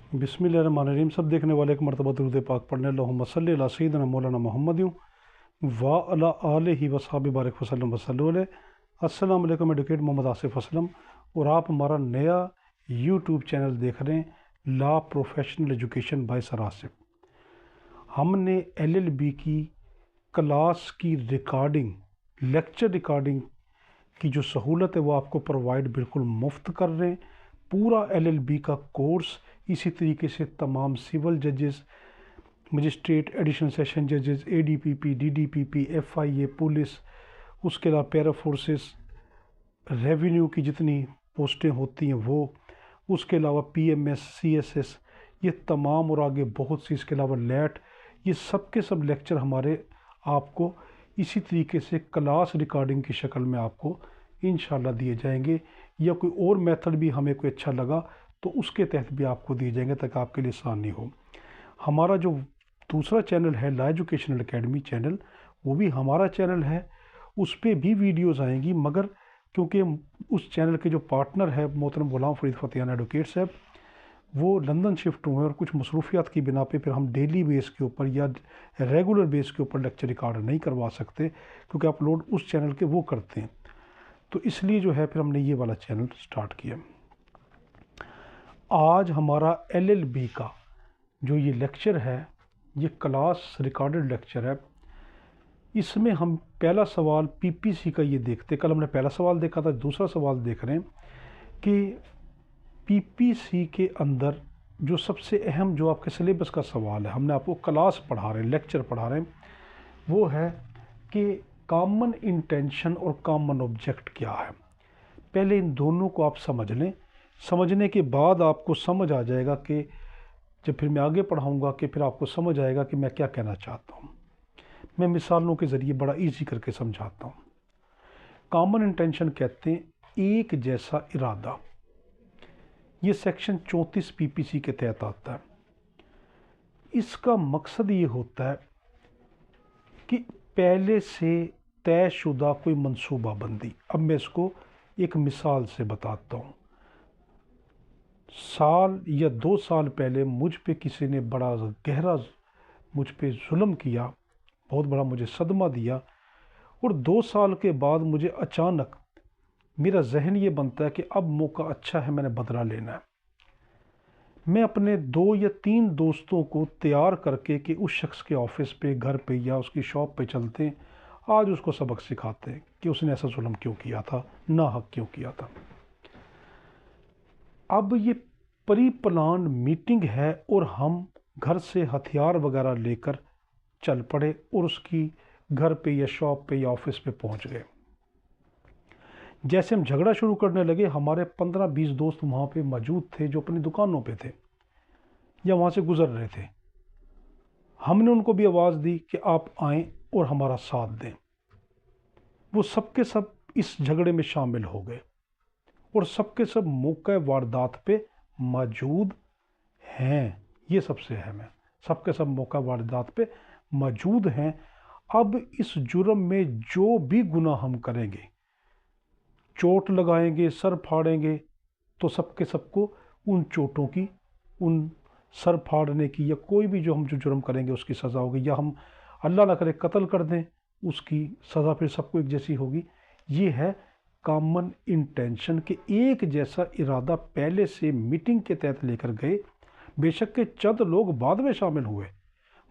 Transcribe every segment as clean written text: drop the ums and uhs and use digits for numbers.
बिस्मिल्लाहिर्रहमानिर्रहीम। सब देखने वाले एक मरतबा दुरूद पाक पढ़ने अल्लाहुम्मा सल्लि अला सय्यिदिना मौलाना मुहम्मद व अला आलिहि व सहाबी बारिक वसल्लम वसल्लम अलैहि। अस्सलाम वालेकुम। एडवोकेट मोहम्मद आसिफ असलम और आप हमारा नया यूट्यूब चैनल देख रहे हैं law professional education by sir Asif. हमने LLB की क्लास की रिकॉर्डिंग, लेक्चर रिकॉर्डिंग की जो सहूलत है वो आपको प्रोवाइड बिल्कुल मुफ्त कर रहे हैं। पूरा LLB का कोर्स इसी तरीके से तमाम सिविल जजेस, मजिस्ट्रेट, एडिशनल सेशन जजेस, ADPP, DDPP, FIA, पुलिस, उसके अलावा पैरा फोर्सेस, रेवेन्यू की जितनी पोस्टें होती हैं वो, उसके अलावा PMS, CSS, ये तमाम और आगे बहुत सी, इसके अलावा लैट, ये सब के सब लेक्चर हमारे आपको इसी तरीके से क्लास रिकॉर्डिंग की शक्ल में आपको इंशाल्लाह दिए जाएंगे, या कोई और मेथड भी हमें कोई अच्छा लगा तो उसके तहत भी आपको दिए जाएंगे ताकि आपके लिए आसानी हो। हमारा जो दूसरा चैनल है लॉ एजुकेशनल एकेडमी चैनल, वो भी हमारा चैनल है, उस पर भी वीडियोज़ आएंगी, मगर क्योंकि उस चैनल के जो पार्टनर है मोहतरम गुलाम फरीद फ़तेहाना एडवोकेट साहब, वो लंदन शिफ्ट हुए और कुछ मसरूफियात की बिना पे फिर हम डेली बेस के ऊपर या रेगुलर बेस के ऊपर लेक्चर रिकॉर्ड नहीं करवा सकते, क्योंकि अपलोड उस चैनल के वो करते हैं। तो इसलिए जो है फिर हमने ये वाला चैनल स्टार्ट किया। आज हमारा LLB का जो ये लेक्चर है, ये क्लास रिकॉर्डेड लेक्चर है। इसमें हम पहला सवाल PPC का ये देखते, कल हमने पहला सवाल देखा था, दूसरा सवाल देख रहे हैं कि PPC के अंदर जो सबसे अहम जो आपके सिलेबस का सवाल है, हमने आपको क्लास पढ़ा रहे हैं, लेक्चर पढ़ा रहे हैं, वो है कि कॉमन इंटेंशन और कॉमन ऑब्जेक्ट क्या है। पहले इन दोनों को आप समझ लें, समझने के बाद आपको समझ आ जाएगा कि जब फिर मैं आगे पढ़ाऊँगा कि फिर आपको समझ आएगा कि मैं क्या कहना चाहता हूँ। मैं मिसालों के ज़रिए बड़ा इजी करके समझाता हूँ। कॉमन इंटेंशन कहते हैं एक जैसा इरादा। ये सेक्शन 34 PPC के तहत आता है। इसका मकसद ये होता है कि पहले से तयशुदा कोई मंसूबाबंदी। अब मैं इसको एक मिसाल से बताता हूँ। साल या 2 साल पहले मुझ पे किसी ने बड़ा गहरा मुझ पे जुल्म किया, बहुत बड़ा मुझे सदमा दिया, और 2 साल के बाद मुझे अचानक मेरा जहन ये बनता है कि अब मौका अच्छा है, मैंने बदला लेना है। मैं अपने 2 या 3 दोस्तों को तैयार करके कि उस शख्स के ऑफिस पे, घर पे या उसकी शॉप पे चलते हैं, आज उसको सबक सिखाते हैं कि उसने ऐसा जुल्म क्यों किया था, ना हक क्यों किया था। अब ये प्री प्लान मीटिंग है और हम घर से हथियार वगैरह लेकर चल पड़े और उसकी घर पे या शॉप पे या ऑफिस पे पहुंच गए। जैसे हम झगड़ा शुरू करने लगे, हमारे 15-20 दोस्त वहाँ पे मौजूद थे जो अपनी दुकानों पे थे या वहाँ से गुजर रहे थे। हमने उनको भी आवाज़ दी कि आप आएं और हमारा साथ दें। वो सब के सब इस झगड़े में शामिल हो गए और सबके सब मौके वारदात पे मौजूद हैं। ये सबसे अहम है, सबके सब मौका वारदात पे मौजूद हैं। अब इस जुर्म में जो भी गुनाह हम करेंगे, चोट लगाएंगे, सर फाड़ेंगे, तो सबके सबको उन चोटों की, उन सर फाड़ने की, या कोई भी जो हम जो जुर्म करेंगे उसकी सज़ा होगी, या हम अल्लाह ना करे कत्ल कर दें, उसकी सज़ा फिर सबको एक जैसी होगी। ये है कॉमन इंटेंशन के एक जैसा इरादा पहले से मीटिंग के तहत लेकर गए। बेशक के चंद लोग बाद में शामिल हुए,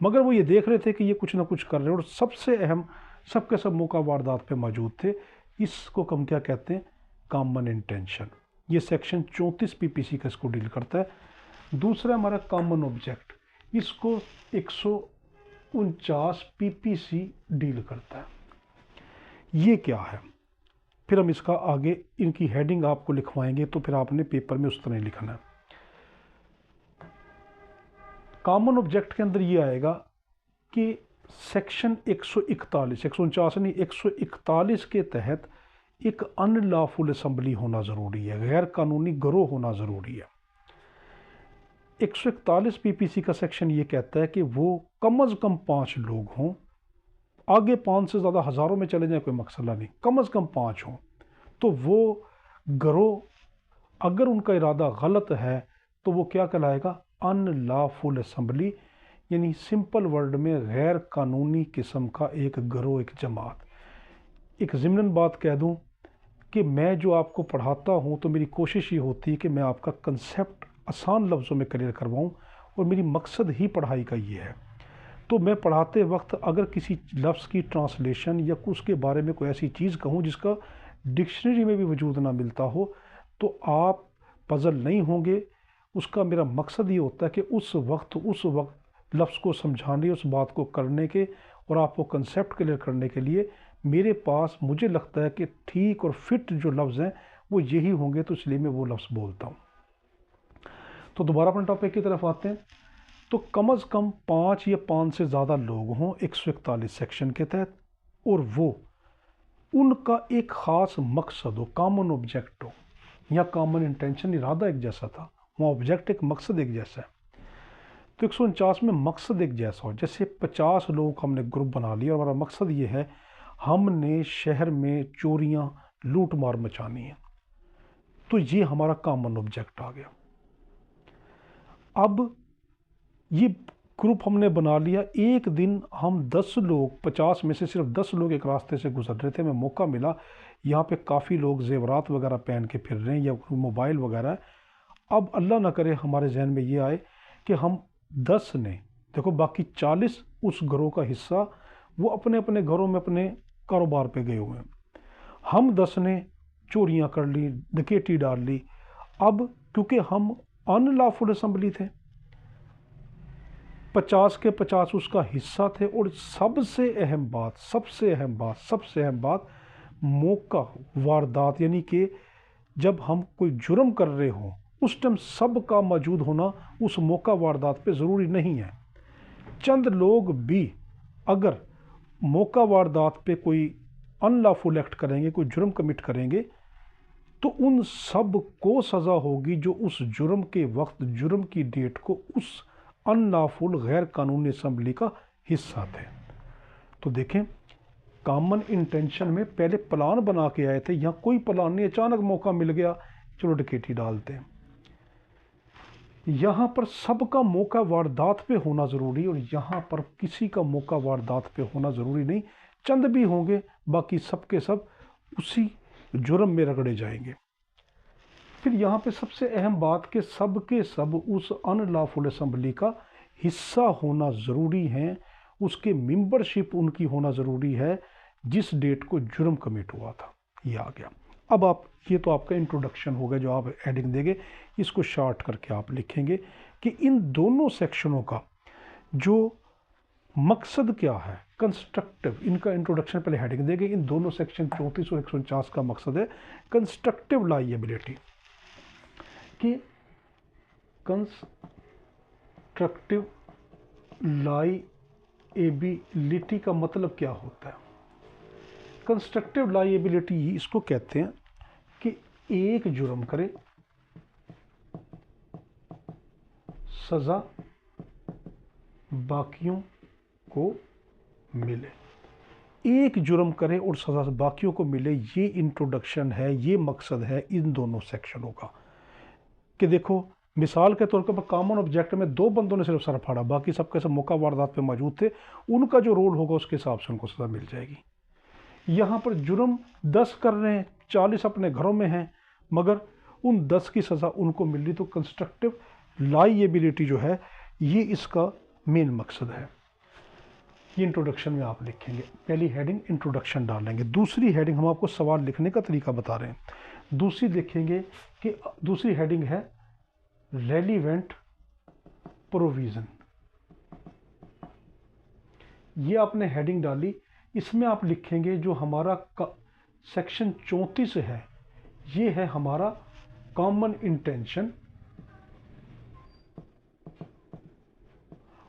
मगर वो ये देख रहे थे कि ये कुछ ना कुछ कर रहे हैं, और सबसे अहम सबके सब मौका वारदात पे मौजूद थे। इसको हम क्या कहते हैं, कॉमन इंटेंशन। ये सेक्शन 34 PPC का इसको डील करता है। दूसरा हमारा कॉमन ऑब्जेक्ट, इसको 149 PPC डील करता है। ये क्या है, फिर हम इसका आगे इनकी हेडिंग आपको लिखवाएंगे, तो फिर आपने पेपर में उस तरह लिखना है। कॉमन ऑब्जेक्ट के अंदर ये आएगा कि सेक्शन 141, 149 नहीं, 141 के तहत एक अनलॉफुल असम्बली होना ज़रूरी है, गैर कानूनी गिरोह होना ज़रूरी है। 141 PPC का सेक्शन ये कहता है कि वो कम अज़ कम 5 लोग हों, आगे 5 से ज़्यादा हज़ारों में चले जाए कोई मसला नहीं, कम अज़ कम 5 हों। तो वो गिरोह, अगर उनका इरादा गलत है तो वो क्या कहलाएगा, अनलॉफुल असम्बली, यानी सिंपल वर्ड में गैर कानूनी किस्म का एक गिरोह, एक जमात। एक ज़िमनन बात कह दूं कि मैं जो आपको पढ़ाता हूं तो मेरी कोशिश ये होती है कि मैं आपका कंसेप्ट आसान लफ्ज़ों में क्लियर करवाऊं, और मेरी मकसद ही पढ़ाई का ये है। तो मैं पढ़ाते वक्त अगर किसी लफ्ज़ की ट्रांसलेशन या उसके बारे में कोई ऐसी चीज़ कहूँ जिसका डिक्शनरी में भी वजूद ना मिलता हो, तो आप पज़ल नहीं होंगे। उसका मेरा मकसद ये होता है कि उस वक्त लफ्ज़ को समझाने, उस बात को करने के और आपको कंसेप्ट क्लियर करने के लिए मेरे पास मुझे लगता है कि ठीक और फिट जो लफ्ज़ हैं वो यही होंगे, तो इसलिए मैं वो लफ्ज़ बोलता हूँ। तो दोबारा अपने टॉपिक की तरफ आते हैं। तो कम अज़ कम 5 या 5 से ज़्यादा लोग हों 141 सेक्शन के तहत, और वो उनका एक ख़ास मकसद हो, कॉमन ऑब्जेक्ट हो, या कॉमन इंटेंशन, इरादा एक जैसा था, वहाँ ऑब्जेक्ट एक मकसद एक जैसा है। तो 149 में मकसद एक जैसा हो। जैसे 50 लोगों का हमने ग्रुप बना लिया और हमारा मकसद ये है हमने शहर में चोरियां लूट मार मचानी है, तो ये हमारा कॉमन ऑब्जेक्ट आ गया। अब ये ग्रुप हमने बना लिया। एक दिन हम 10 लोग, 50 में से सिर्फ 10 लोग एक रास्ते से गुजर रहे थे, हमें मौका मिला, यहाँ पे काफ़ी लोग जेवरात वगैरह पहन के फिर रहे हैं या मोबाइल वगैरह। अब अल्लाह ना करे हमारे जहन में ये आए कि हम 10 ने, देखो बाकी 40 उस घरों का हिस्सा वो अपने अपने घरों में अपने कारोबार पे गए हुए हैं, हम 10 ने चोरियां कर ली, डकैती डाल ली। अब क्योंकि हम अनलॉफुल असेंबली थे, 50 के 50 उसका हिस्सा थे, और सबसे अहम बात मौका वारदात, यानी कि जब हम कोई जुर्म कर रहे हो उस टाइम सब का मौजूद होना उस मौका वारदात पे ज़रूरी नहीं है। चंद लोग भी अगर मौका वारदात पे कोई अनलॉफुल एक्ट करेंगे, कोई जुर्म कमिट करेंगे, तो उन सब को सज़ा होगी जो उस जुर्म के वक्त, जुर्म की डेट को उस अनलॉफुल गैर कानूनी असम्बली का हिस्सा थे। तो देखें, कॉमन इंटेंशन में पहले प्लान बना के आए थे, यहाँ कोई प्लान नहीं, अचानक मौका मिल गया चलो डकैती डालते हैं। यहाँ पर सबका मौका वारदात पे होना ज़रूरी, और यहाँ पर किसी का मौका वारदात पे होना ज़रूरी नहीं। चंद भी होंगे, बाकी सब के सब उसी जुर्म में रगड़े जाएंगे। फिर यहाँ पे सबसे अहम बात कि सब के सब उस अनलॉफुल असम्बली का हिस्सा होना ज़रूरी है, उसके मेंबरशिप उनकी होना ज़रूरी है जिस डेट को जुर्म कमिट हुआ था। ये आ गया। अब आप, ये तो आपका इंट्रोडक्शन हो गया जो आप हेडिंग देंगे, इसको शार्ट करके आप लिखेंगे कि इन दोनों सेक्शनों का जो मकसद क्या है, कंस्ट्रक्टिव, इनका इंट्रोडक्शन पहले हेडिंग देंगे। इन दोनों सेक्शन 34 और 149 का मकसद है कंस्ट्रक्टिव लायबिलिटी, कि कंस्ट्रक्टिव लायबिलिटी का मतलब क्या होता है। कंस्ट्रक्टिव लायबिलिटी इसको कहते हैं कि एक जुर्म करे, सज़ा बाकियों को मिले, एक जुर्म करे और सज़ा बाकियों को मिले, ये इंट्रोडक्शन है, ये मकसद है इन दोनों सेक्शनों का। कि देखो मिसाल के तौर पर कॉमन ऑब्जेक्ट में 2 बंदों ने सिर्फ सर फाड़ा, बाकी सबके सब मौका वारदात पे मौजूद थे, उनका जो रोल होगा उसके हिसाब से उनको सज़ा मिल जाएगी। यहाँ पर जुर्म 10 कर रहे हैं, 40 अपने घरों में हैं, मगर उन 10 की सज़ा उनको मिल रही। तो कंस्ट्रक्टिव लायबिलिटी जो है ये इसका मेन मकसद है। ये इंट्रोडक्शन में आप लिखेंगे, पहली हेडिंग इंट्रोडक्शन डालेंगे। दूसरी हेडिंग, हम आपको सवाल लिखने का तरीका बता रहे हैं, दूसरी लिखेंगे कि दूसरी हेडिंग है रेलिवेंट प्रोविज़न। ये आपने हेडिंग डाली, इसमें आप लिखेंगे जो हमारा सेक्शन 34 है, ये है हमारा कॉमन इंटेंशन,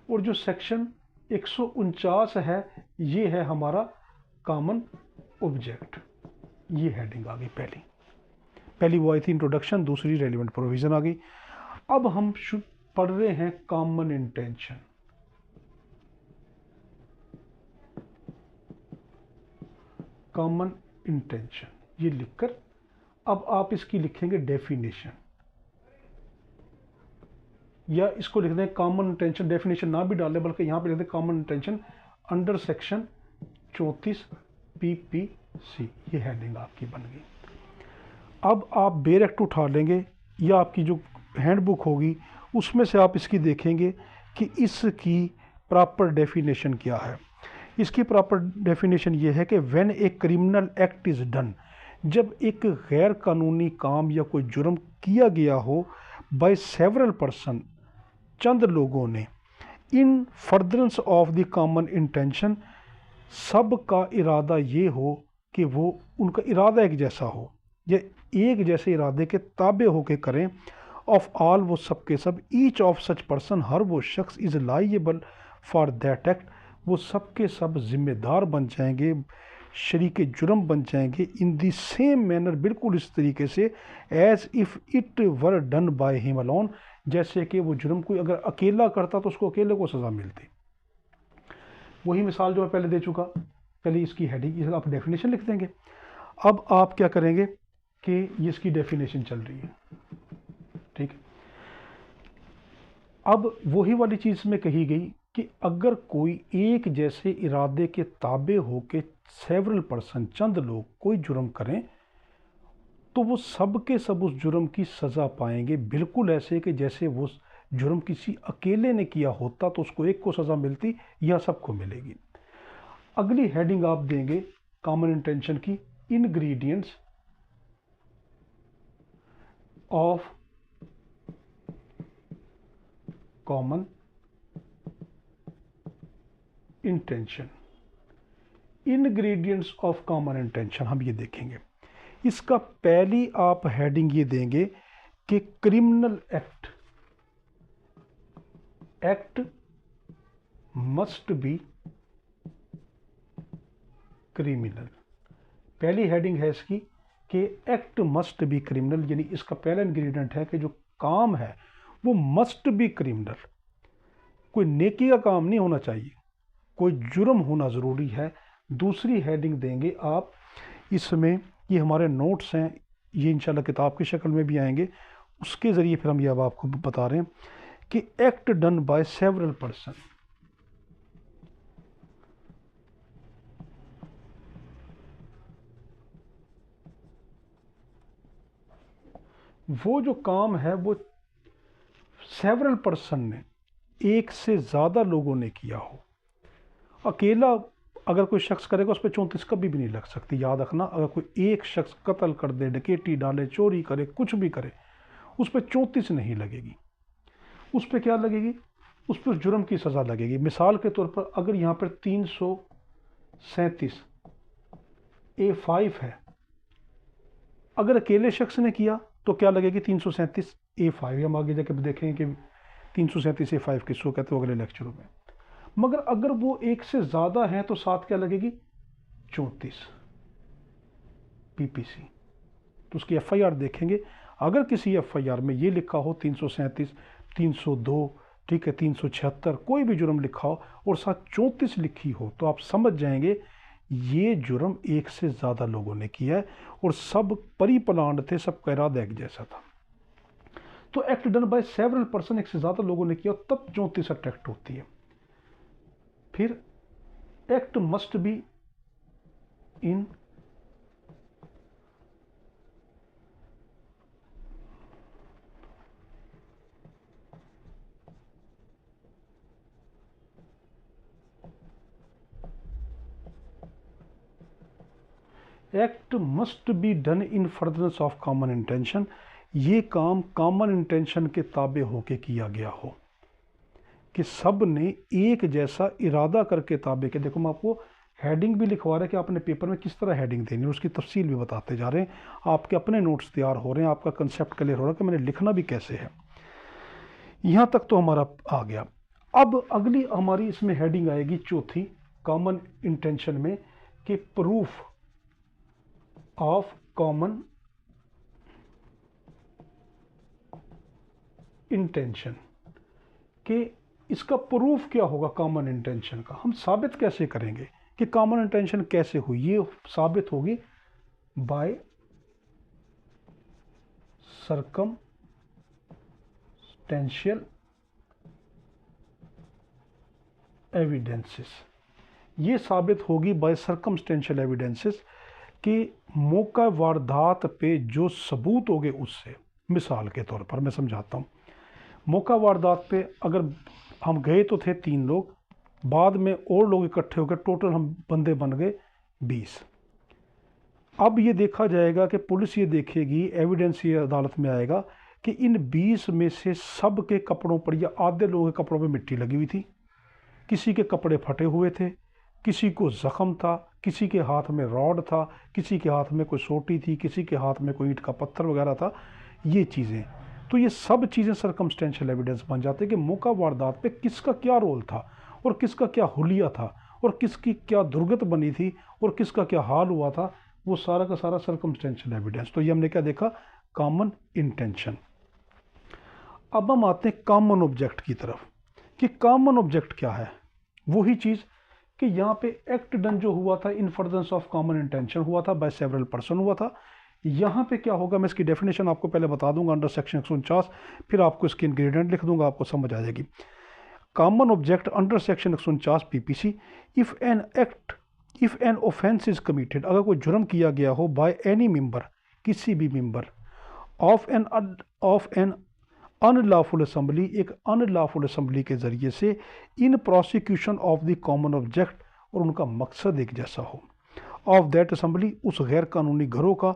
और जो सेक्शन 149 है ये है हमारा कॉमन ऑब्जेक्ट। ये हेडिंग आ गई पहली वो आई थी इंट्रोडक्शन, दूसरी रेलिवेंट प्रोविज़न आ गई। अब हम पढ़ रहे हैं कॉमन इंटेंशन। कॉमन इंटेंशन ये लिखकर अब आप इसकी लिखेंगे डेफिनेशन। या इसको लिख दें कॉमन इंटेंशन, डेफिनेशन ना भी डालें बल्कि यहाँ पे लिख दें common intention under section 34 PPC। ये हेडिंग आपकी बन गई। अब आप बेयर एक्ट उठा लेंगे या आपकी जो हैंडबुक होगी उसमें से आप इसकी देखेंगे कि इसकी प्रॉपर डेफिनेशन क्या है। इसकी प्रॉपर डेफिनेशन ये है कि when a criminal act is done, जब एक गैर कानूनी काम या कोई जुर्म किया गया हो बाय सेवरल पर्सन, चंद लोगों ने, इन furtherance of the common intention, सब का इरादा ये हो कि वो उनका इरादा एक जैसा हो या एक जैसे इरादे के ताबे होके करें, ऑफ ऑल वो सब के सब, ईच ऑफ सच पर्सन, हर वो शख्स, इज़ लाइएबल फॉर दैट एक्ट, वो सब के सब जिम्मेदार बन जाएंगे, शरीक जुर्म बन जाएंगे, इन दी सेम मैनर, बिल्कुल इस तरीके से, as if it were done by him alone, जैसे कि वो जुर्म कोई अगर अकेला करता तो उसको अकेले को सज़ा मिलती। वही मिसाल जो मैं पहले दे चुका, पहले इसकी हेडिंग, इसका आप डेफिनेशन लिख देंगे। अब आप क्या करेंगे कि ये इसकी डेफिनेशन चल रही है, ठीक है। अब वही वाली चीज़ में कही गई कि अगर कोई एक जैसे इरादे के ताबे हो के सेवरल पर्सन, चंद लोग कोई जुर्म करें तो वो सब के सब उस जुर्म की सज़ा पाएंगे, बिल्कुल ऐसे कि जैसे वो जुर्म किसी अकेले ने किया होता तो उसको एक को सज़ा मिलती या सबको मिलेगी। अगली हेडिंग आप देंगे कॉमन इंटेंशन की, ingredients of common intention. Ingredients of common intention हम ये देखेंगे। इसका पहली आप हेडिंग ये देंगे कि criminal act must be criminal. पहली हेडिंग है इसकी कि एक्ट मस्ट बी क्रिमिनल, यानी इसका पहला इंग्रेडिएंट है कि जो काम है वो मस्ट बी क्रिमिनल, कोई नेकी का काम नहीं होना चाहिए, कोई जुर्म होना ज़रूरी है। दूसरी हेडिंग देंगे आप इसमें, ये हमारे नोट्स हैं, ये इंशाल्लाह किताब की शक्ल में भी आएंगे, उसके ज़रिए फिर हम ये अब आपको बता रहे हैं कि act done by several person. वो जो काम है वो सेवरल पर्सन ने, एक से ज़्यादा लोगों ने किया हो। अकेला अगर कोई शख्स करेगा उस पर 34 कभी भी नहीं लग सकती। याद रखना, अगर कोई एक शख्स कत्ल कर दे, डकैती डाले, चोरी करे, कुछ भी करे, उस पर 34 नहीं लगेगी। उस पर क्या लगेगी? उस पर जुर्म की सज़ा लगेगी। मिसाल के तौर पर अगर यहाँ पर 337 A5 है, अगर अकेले शख्स ने किया तो क्या लगेगी? 337 A5। हम आगे जाकर देखेंगे कि 337 A5 किसको कहते हो अगले लेक्चरों में। मगर अगर वो एक से ज़्यादा है तो साथ क्या लगेगी? 34 PPC। तो उसकी FIR देखेंगे, अगर किसी FIR में ये लिखा हो 337, 302, ठीक है, 376, कोई भी जुर्म लिखा हो और साथ 34 लिखी हो, तो आप समझ जाएंगे ये जुर्म एक से ज़्यादा लोगों ने किया है और सब परी प्लान थे, सबका इरादा एक जैसा था। तो act done by several person, एक से ज़्यादा लोगों ने किया, तब 34 एक्ट होती है। फिर act must be in act must be done in furtherance of common intention. ये काम कॉमन इंटेंशन के ताबे होके किया गया हो कि सब ने एक जैसा इरादा करके ताबे के। देखो, मैं आपको हेडिंग भी लिखवा रहे हैं कि आपने पेपर में किस तरह हेडिंग देनी है, उसकी तफसील भी बताते जा रहे हैं। आपके अपने नोट्स तैयार हो रहे हैं, आपका कंसेप्ट क्लियर हो रहा है कि मैंने लिखना भी कैसे है। यहाँ तक तो हमारा आ गया। अब अगली हमारी इसमें हेडिंग आएगी चौथी कॉमन इंटेंशन में कि प्रूफ ऑफ कॉमन इंटेंशन, कि इसका प्रूफ क्या होगा कॉमन इंटेंशन का, हम साबित कैसे करेंगे कि कॉमन इंटेंशन कैसे हुई। ये साबित होगी बाय सर्कमस्टेंशियल एविडेंसेस, ये साबित होगी बाय सर्कमस्टेंशियल एविडेंसेस कि मौका वारदात पे जो सबूत हो गए उससे। मिसाल के तौर पर मैं समझाता हूँ, मौका वारदात पे अगर हम गए तो थे 3 लोग, बाद में और लोग इकट्ठे हो गए, टोटल हम बंदे बन गए 20। अब ये देखा जाएगा कि पुलिस ये देखेगी, एविडेंस ये अदालत में आएगा कि इन 20 में से सब के कपड़ों पर या आधे लोगों के कपड़ों पर मिट्टी लगी हुई थी, किसी के कपड़े फटे हुए थे, किसी को ज़ख़म था, किसी के हाथ में रॉड था, किसी के हाथ में कोई सोटी थी, किसी के हाथ में कोई ईंट का पत्थर वगैरह था, ये चीज़ें। तो ये सब चीज़ें सर्कमस्टेंशियल एविडेंस बन जाते हैं कि मौका वारदात पे किसका क्या रोल था और किसका क्या हुलिया था और किसकी क्या दुर्गत बनी थी और किसका क्या हाल हुआ था, वो सारा का सारा सर्कमस्टेंशियल एविडेंस। तो ये हमने क्या देखा, कॉमन इंटेंशन। अब हम आते हैं कॉमन ऑब्जेक्ट की तरफ कि कॉमन ऑब्जेक्ट क्या है। वही चीज़ कि यहाँ पे एक्ट डन जो हुआ था इन फर्दरेंस ऑफ कॉमन इंटेंशन हुआ था, बाय सेवरल पर्सन हुआ था। यहाँ पे क्या होगा, मैं इसकी डेफिनेशन आपको पहले बता दूंगा अंडर सेक्शन 149, फिर आपको इसके इंग्रेडिएंट लिख दूंगा, आपको समझ आ जाएगी। Common object under section 149 PPC, if an offence is committed, अगर कोई जुर्म किया गया हो बाय एनी मेंबर, किसी भी member of an unlawful assembly, एक अनलॉफुल असेंबली के ज़रिए से, in prosecution of the common object, और उनका मकसद एक जैसा हो, ऑफ दैट असेंबली, उस गैर कानूनी घरों का,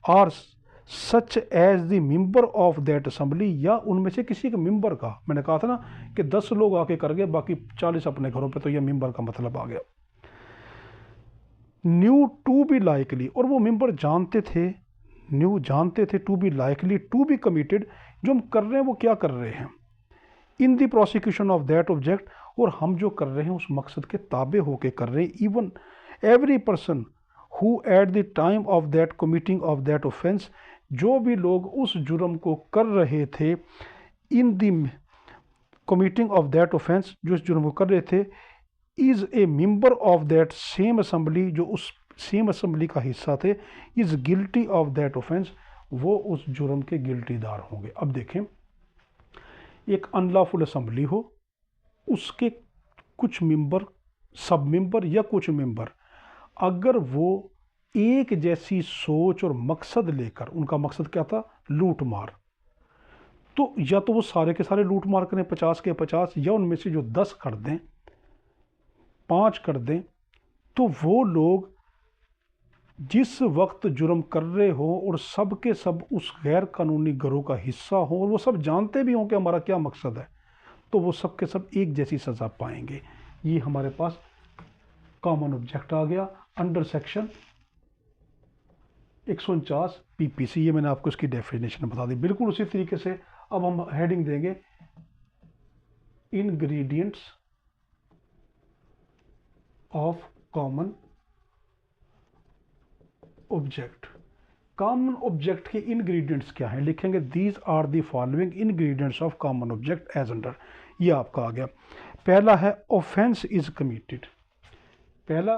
are such as the member of that assembly, या उनमें से किसी के मेंबर का। मैंने कहा था ना कि 10 लोग आके कर गए, बाकी 40 अपने घरों पे, तो यह मेंबर का मतलब आ गया। न्यू टू बी लाइकली, और वो मेंबर जानते थे to be likely to be committed, जो हम कर रहे हैं वो क्या कर रहे हैं, in the prosecution of that object, और हम जो कर रहे हैं उस मकसद के ताबे होके कर रहे हैं। Even every person who at the time of that committing of that offence, जो भी लोग उस जुर्म को कर रहे थे, in the committing of that offence, जो इस जुर्म को कर रहे थे, is a member of that same assembly, जो उस सेम असेंबली का हिस्सा थे, is guilty of that offence, वो उस जुर्म के गिल्टीदार होंगे। अब देखें, एक अनलॉफुल असेंबली हो, उसके कुछ मेंबर, सब मेंबर या कुछ मेंबर, अगर वो एक जैसी सोच और मकसद लेकर, उनका मकसद क्या था, लूट मार, तो या तो वो सारे के सारे लूट मार करें 50 के 50, या उनमें से जो 10 कर दें, 5 कर दें, तो वो लोग जिस वक्त जुर्म कर रहे हो और सब के सब उस गैर कानूनी गिरोह का हिस्सा हो, और वो सब जानते भी हों कि हमारा क्या मकसद है, तो वो सब के सब एक जैसी सज़ा पाएंगे। ये हमारे पास कॉमन ऑब्जेक्ट आ गया अंडर सेक्शन 149 पीपीसी। ये मैंने आपको इसकी डेफिनेशन बता दी। बिल्कुल उसी तरीके से अब हम हेडिंग देंगे ingredients of common object. Common object के इंग्रेडिएंट्स क्या हैं, लिखेंगे these are the following ingredients of common object as under. ये आपका आ गया। पहला है ऑफेंस इज कमिटेड। पहला,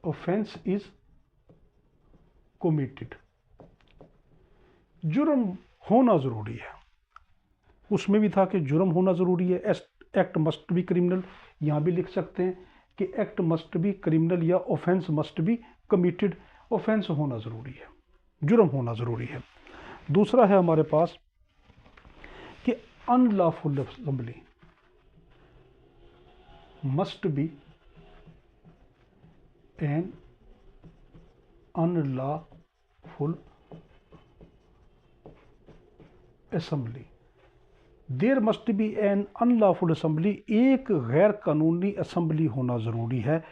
ऑफेंस इज कमिटेड, जुर्म होना ज़रूरी है। उसमें भी था कि जुर्म होना ज़रूरी है, एक्ट मस्ट बी क्रिमिनल, यहाँ भी लिख सकते हैं कि एक्ट मस्ट बी क्रिमिनल या offence must be committed. Offence होना ज़रूरी है, जुर्म होना ज़रूरी है। दूसरा है हमारे पास कि unlawful assembly must be an unlawful assembly. There must be an unlawful assembly, एक गैर कानूनी असेंबली होना ज़रूरी है।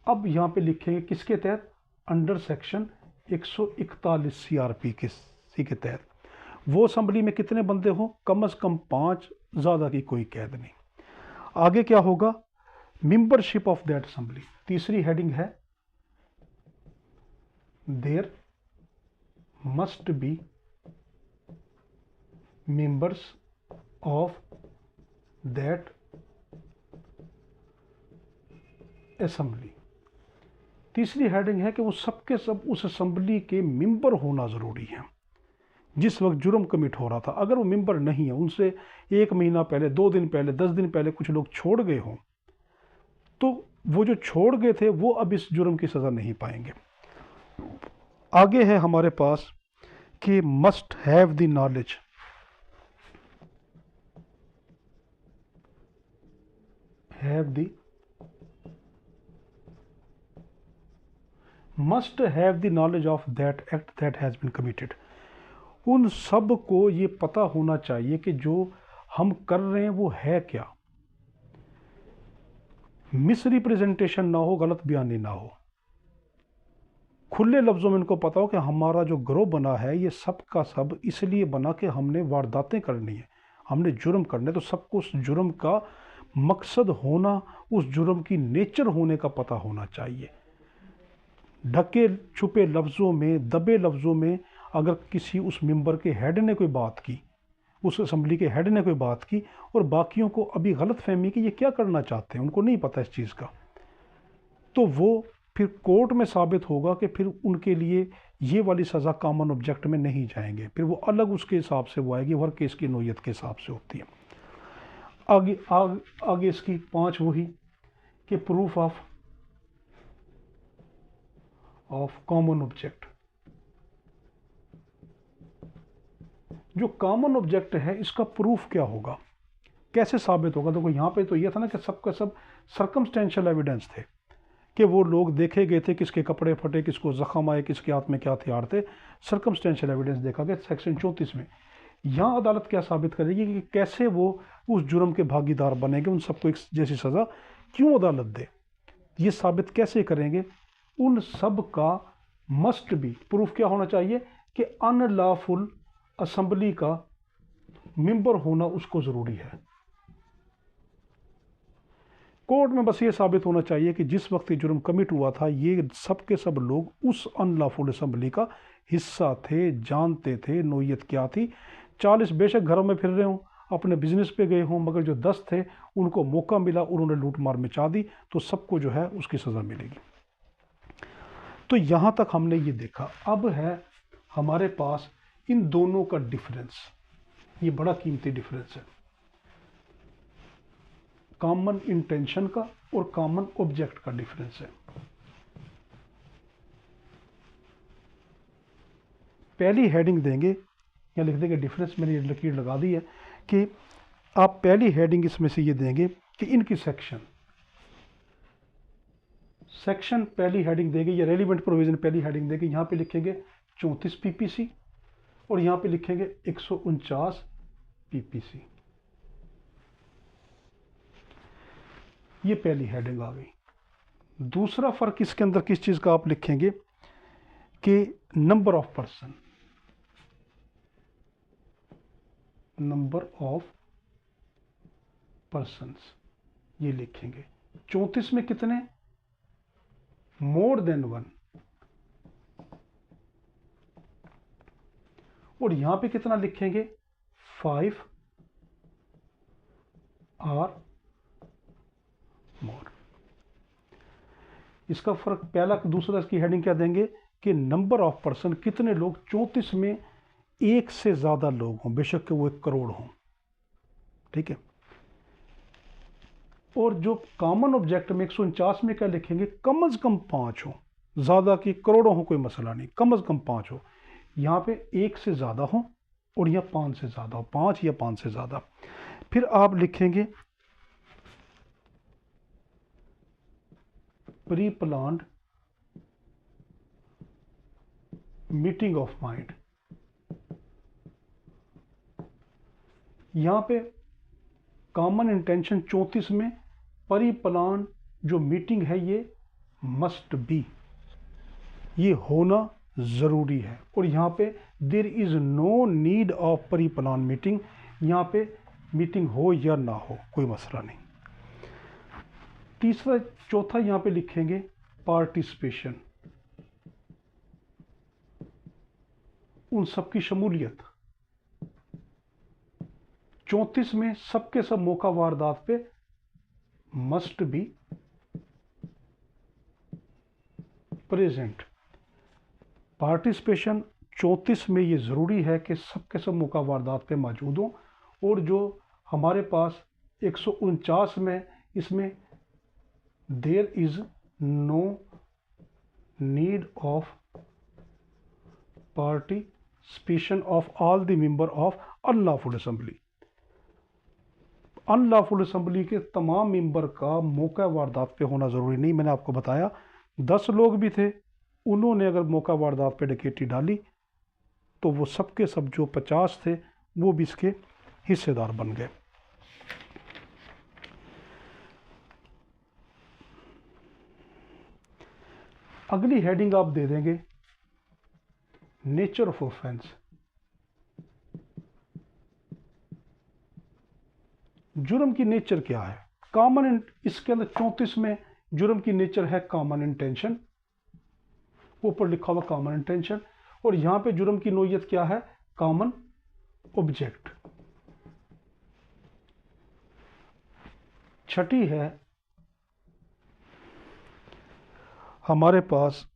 अब यहाँ पे लिखेंगे किसके तहत, अंडर सेक्शन 141 सीआरपी के तहत। वो असेंबली में कितने बंदे हों, कम से कम 5, ज़्यादा की कोई कैद नहीं। आगे क्या होगा, मेंबरशिप ऑफ दैट असेंबली। तीसरी हेडिंग है there must be members of that assembly. तीसरी हेडिंग है कि वो सबके सब उस असेंबली के मेंबर होना ज़रूरी है। जिस वक्त जुर्म कमिट हो रहा था, अगर वो मेंबर नहीं है, उनसे 1 महीना पहले, 2 दिन पहले, 10 दिन पहले कुछ लोग छोड़ गए हों, तो वो जो छोड़ गए थे वो अब इस जुर्म की सज़ा नहीं पाएंगे। आगे है हमारे पास कि must have the knowledge, must have the knowledge of that act that has been committed. उन सब को ये पता होना चाहिए कि जो हम कर रहे हैं वो है क्या, मिस रिप्रेजेंटेशन ना हो, गलत बयानी ना हो, खुले लफ्ज़ों में इनको पता हो कि हमारा जो ग्रोह बना है ये सब का सब इसलिए बना कि हमने वारदातें करनी है, हमने जुर्म करने, तो सबको उस जुर्म का मकसद होना, उस जुर्म की नेचर होने का पता होना चाहिए। ढके छुपे लफ्ज़ों में, दबे लफ्ज़ों में अगर किसी उस मेंबर के हेड ने कोई बात की, उस असम्बली के हेड ने कोई बात की और बाकियों को अभी गलत फहमी कि ये क्या करना चाहते हैं, उनको नहीं पता इस चीज़ का, तो वो फिर कोर्ट में साबित होगा कि फिर उनके लिए ये वाली सज़ा कॉमन ऑब्जेक्ट में नहीं जाएंगे, फिर वो अलग उसके हिसाब से वो आएगी, हर केस की नोयत के हिसाब से होती है। आगे इसकी 5 वही कि प्रूफ ऑफ कॉमन ऑब्जेक्ट। जो कॉमन ऑब्जेक्ट है इसका प्रूफ क्या होगा, कैसे साबित होगा? देखो यहाँ पे तो ये था ना कि सबका सब सर्कमस्टेंशियल एविडेंस थे कि वो लोग देखे गए थे, किसके कपड़े फटे, किसको जख्म आए, किसके हाथ में क्या हथियार थे, सर्कमस्टेंशियल एविडेंस देखा गया सेक्शन 34 में। यहाँ अदालत क्या साबित करेगी कि कैसे वो उस जुर्म के भागीदार बनेंगे, उन सबको एक जैसी सज़ा क्यों अदालत दे, ये साबित कैसे करेंगे? उन सब का मस्ट भी प्रूफ क्या होना चाहिए कि अनलॉफुल असम्बली का मेंबर होना उसको ज़रूरी है। कोर्ट में बस ये साबित होना चाहिए कि जिस वक्त ये जुर्म कमिट हुआ था ये सब के सब लोग उस अनलॉफुल असम्बली का हिस्सा थे, जानते थे नोयत क्या थी। 40 बेशक घरों में फिर रहे हों, अपने बिजनेस पे गए हों, मगर जो 10 थे उनको मौका मिला, उन्होंने लूट मार मचा दी, तो सबको जो है उसकी सज़ा मिलेगी। तो यहाँ तक हमने ये देखा। अब है हमारे पास इन दोनों का डिफरेंस, ये बड़ा कीमती डिफरेंस है, कॉमन इंटेंशन का और कॉमन ऑब्जेक्ट का डिफरेंस है। पहली हेडिंग देंगे या लिख देंगे, डिफरेंस मैंने लकीर लगा दी है कि आप पहली हेडिंग इसमें से ये देंगे कि इनकी सेक्शन पहली हेडिंग देंगे या रेलिवेंट प्रोविजन पहली हेडिंग देंगे, यहाँ पे लिखेंगे 34 पीपीसी और यहाँ पे लिखेंगे 149 पीपीसी। ये पहली हेडिंग आ गई। दूसरा फर्क इसके अंदर किस चीज़ का आप लिखेंगे कि number of person, number of persons ये लिखेंगे। 34 में कितने? More than 1। और यहां पे कितना लिखेंगे? 5 आर मोर। इसका फर्क पहला। दूसरा इसकी हेडिंग क्या देंगे कि नंबर ऑफ पर्सन, कितने लोग, 34 में एक से ज्यादा लोग हों, बेशक कि वो 1 करोड़ हों, ठीक है। और जो कॉमन ऑब्जेक्ट में 149 में क्या लिखेंगे? कम से कम 5 हो, ज्यादा की करोड़ों हो कोई मसला नहीं, कम से कम 5 हो। यहाँ पे 1 से ज़्यादा हो और यहाँ 5 से ज़्यादा हो, 5 या 5 से ज़्यादा। फिर आप लिखेंगे pre planned meeting of mind. यहाँ पे कॉमन इंटेंशन 34 में प्री प्लान जो मीटिंग है ये मस्ट बी, ये होना ज़रूरी है। और यहाँ पे there is no need of pre plan meeting, यहाँ पे मीटिंग हो या ना हो कोई मसला नहीं। तीसरा चौथा यहाँ पे लिखेंगे पार्टिसिपेशन, उन सबकी शमूलियत। 34 में सबके सब मौका वारदात पे मस्ट बी प्रेजेंट। पार्टिसिपेशन 34 में ये ज़रूरी है कि सब के सब मौका वारदात पे मौजूद हों, और जो हमारे पास 149 में, इसमें there is no need of participation of all the member of unlawful assembly. Unlawful assembly के तमाम मेंबर का मौका वारदात पे होना ज़रूरी नहीं। मैंने आपको बताया 10 लोग भी थे, उन्होंने अगर मौका वारदात पे डकैती डाली तो वो सब के सब जो 50 थे वो भी इसके हिस्सेदार बन गए। अगली हेडिंग आप दे देंगे नेचर ऑफ ऑफेंस। जुर्म की नेचर क्या है? कॉमन, इसके अंदर 34 में जुर्म की नेचर है कॉमन इंटेंशन, ऊपर लिखा हुआ कॉमन इंटेंशन, और यहां पे जुर्म की नोयत क्या है? Common object. छठी है हमारे पास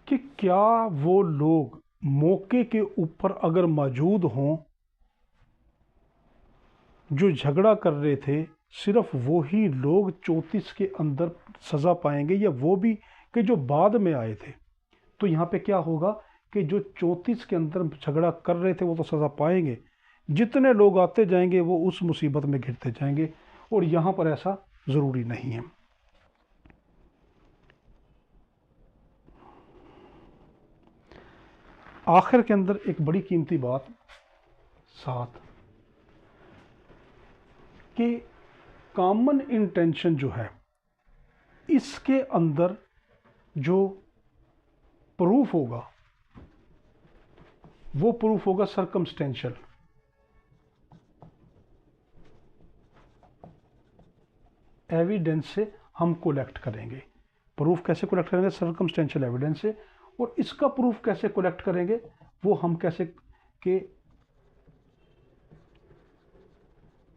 कि क्या वो लोग मौके के ऊपर अगर मौजूद हों जो झगड़ा कर रहे थे, सिर्फ वो ही लोग 34 के अंदर सज़ा पाएंगे, या वो भी कि जो बाद में आए थे? तो यहाँ पे क्या होगा कि जो 34 के अंदर झगड़ा कर रहे थे वो तो सज़ा पाएंगे, जितने लोग आते जाएंगे वो उस मुसीबत में घिरते जाएंगे, और यहाँ पर ऐसा ज़रूरी नहीं है। आखिर के अंदर एक बड़ी कीमती बात 7 कि कॉमन इंटेंशन जो है, इसके अंदर जो प्रूफ होगा वो प्रूफ होगा सर्कमस्टेंशियल। एविडेंस से हम कलेक्ट करेंगे। प्रूफ कैसे कलेक्ट करेंगे? सर्कमस्टेंशियल एविडेंस से। और इसका प्रूफ कैसे कलेक्ट करेंगे? वो हम कैसे कि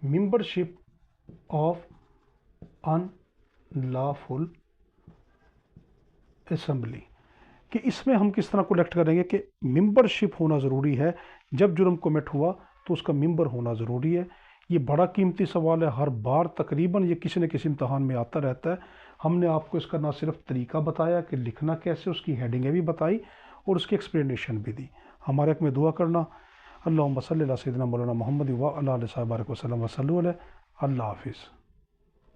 मेंबरशिप ऑफ अनलॉफुल असेंबली, कि इसमें हम किस तरह कलेक्ट करेंगे कि मेंबरशिप होना ज़रूरी है। जब जुर्म कमिट हुआ तो उसका मेंबर होना ज़रूरी है। ये बड़ा कीमती सवाल है, हर बार तकरीबन ये किसी न किसी इम्तहान में आता रहता है। हमने आपको इसका ना सिर्फ तरीका बताया कि लिखना कैसे, उसकी हेडिंगें भी बताई और उसकी एक्सप्लेनेशन भी दी। हमारे हक़ में दुआ करना। अल्लाहुम्मा सल्ली अला सय्यिदिना मौलाना मुहम्मद व अला आलिहि व सल्लम। अल्लाह हाफ़िज़।